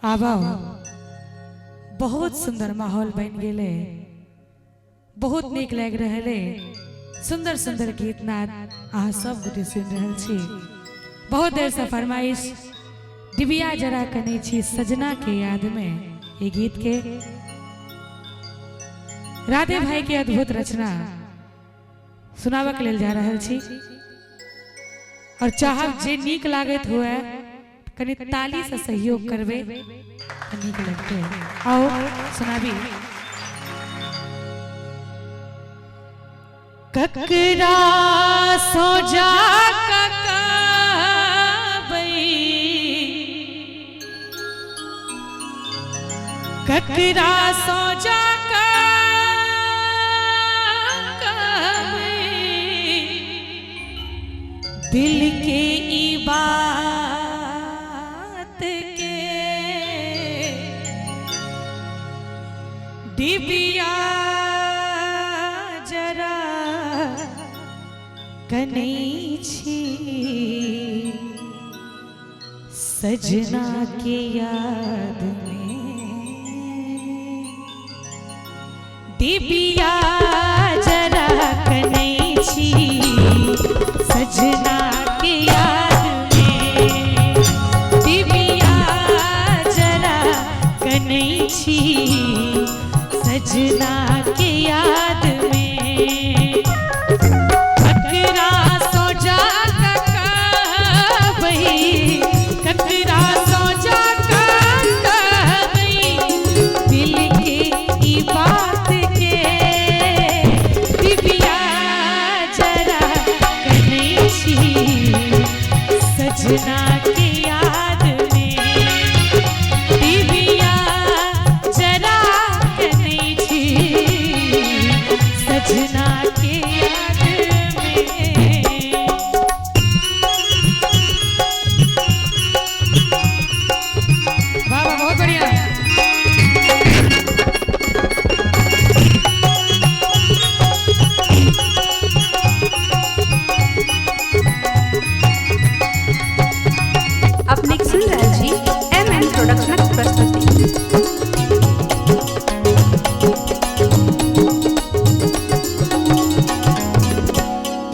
आबा बहुत सुंदर माहौल बन गेले, बहुत नीक लग रहे, सुंदर सुंदर गीत नाद अहाँ सब गोटे सुन रहल छी। बहुत देर से फरमाइश डिबिया जरा कने छी सजना के याद में, ये गीत के राधे भाई के अद्भुत रचना सुनावक लेल जा रहल छी। और चाहब जे नीक लागत हुए कनी ताली से सहयोग करबे नीक लगते। आओ सुनाबी। ककरा सोजा ककरा सोजा दिल के ई बात के डिबिया जरा कने छी सजना के याद में, डिबिया जरा कने छी सजना के याद में, डिबिया जरा कने छी सजना के याद में। ककरा सोजा कहबई, ककरा सोजा कहबई दिल के ई बात के, डिबिया जरा कने छी सजना के याद में, डिबिया जरा कने छी सजना के याद में। वाह वाह बहुत बढ़िया। अपने सुन रहे जी एमएन प्रोडक्शन प्रस्तुति।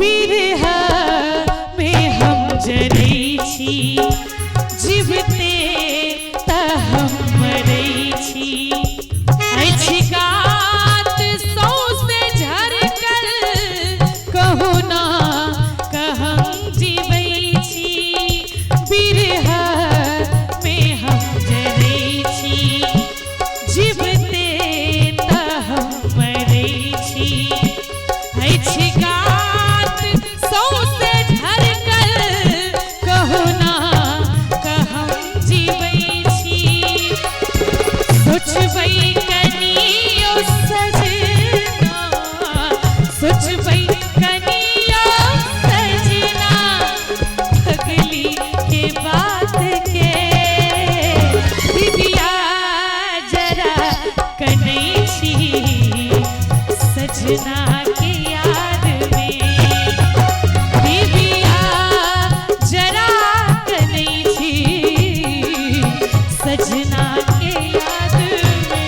बिरह में हम जरै छी, जीवते त हम मरै छी, अछि गात सौंसे झरकल कहू ना कहम जीवै छी। बिरह में हम जरै छी, जीवते त हम मरै छी, अछि गात सौंसे झरकल कहू ना कहम जीवै छी। सोचबै कनियो सजना, सोचबै कनियो सजना अगली के बात के, डिबिया जरा कने छी सजना के याद में, डिबिया जरा कने छी सजना के याद में।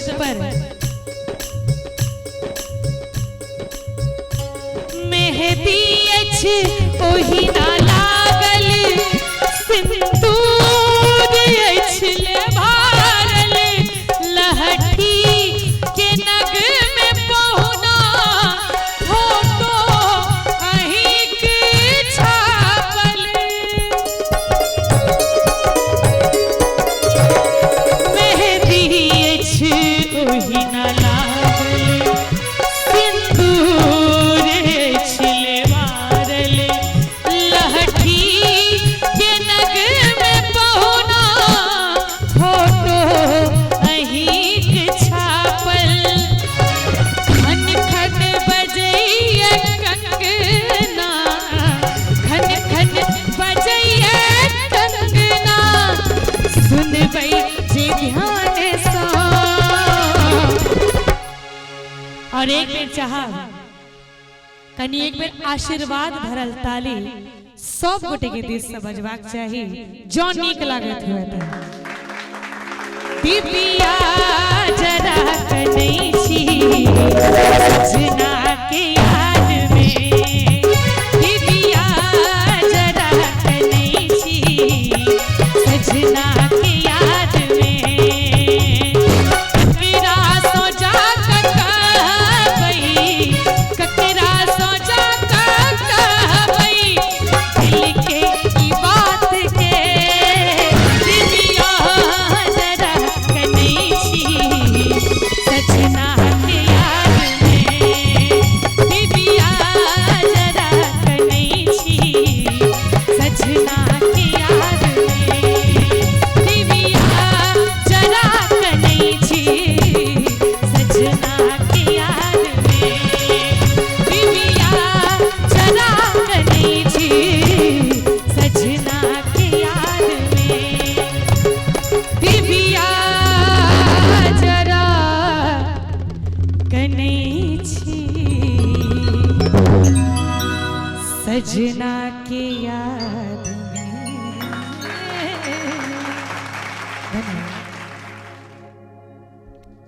शब्द पर मेहदी अछि ओही ना लागल सिंदूर अछि ले भारल लहठी के नग में पहुना फोटो अहीं के छापल मेहदी अछि ओही ना लागल सिंदूर अछि ले भारल लहठी के नग में पहुना फोटो अहीं के छापल खन खन बजैया कंगना खन खन बजैया कंगना सुनबै जे ध्यान सा और एक बेर चाहब कनी एक बेर आशीर्वाद भरल ताली सब गोटे के दिल से बजबाक चाही जो नीक लागत हुए त दिव्या जरा कनै छी सजना के याद में दिव्या जरा कनै छी सजना के याद में ककरा सोचा कहबै ककरा सोचा कहबै दिल के ई बात के दिव्या जरा कनै छी सजना के याद में दिव्या जरा कनै छी सजना के याद में दिव्या जरा कनै छी सजना के याद में दिव्या जरा कनै छी सजना के याद में दिव्या जरा कनै छी सजना के याद में धन्यवाद।